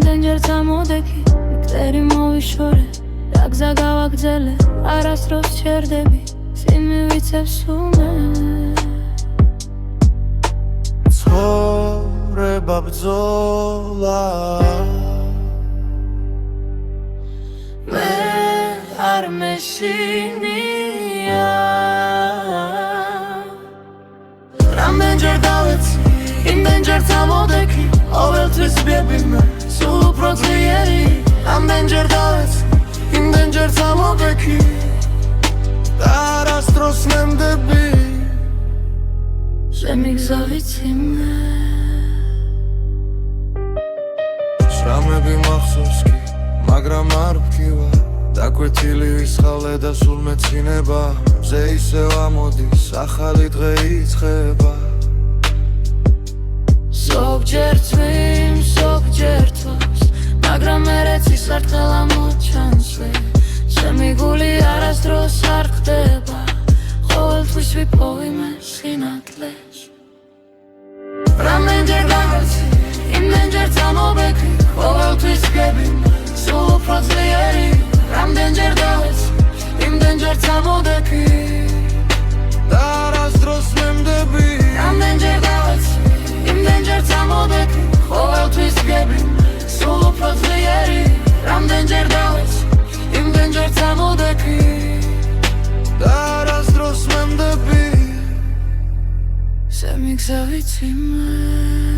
რამდენჯერ წამოდექი მტერი მოვიშორე რა გზა გავაგრძელე არასდროს ჩერდები სიმივიცებს უმე ცხოვრება ბრძოლა მე არ მეშინია რამდენჯერ დავეცი იმდენჯერ წამოდექი ყოველთვის ვიები მე სულ უფრო ძლიერი რამდენჯერ დავეცი იმდენჯერ წამოდექი და არასდროს ნემდები შემიგზა ვიცი მე შრამები მახსოვს კი მაგრამ არ ვქივა დაკვეთილი ვისხავლე და სულ მეცინება მზე ისევ ამოდის ახალი დღე იწყება ზოგჯერ წვიმ ზოგჯერ თავს მაგრამ ერეც ისართხელ ამოჩანსვე ჩემი გული არასდროს არ ხდება ყოველთვის ვიპოვი მე სინათლეს რამდენჯერ გავეცი იმდენჯერ წამოვექი ყოველთვის ვგები სულ უფრო ძლიერი რამდენჯერ გავეცი იმდენჯერ წამოვექი და არასდროს ნემდები რამდენჯერ გავეცი იმდენჯერ წამოვექი ყოველთვის ვგები სულ უფრო ძლიერი რამდენჯერ გავეცი იმდენჯერ წამოვექი და არასდროს ნემდები შემიგზა ვიცი მე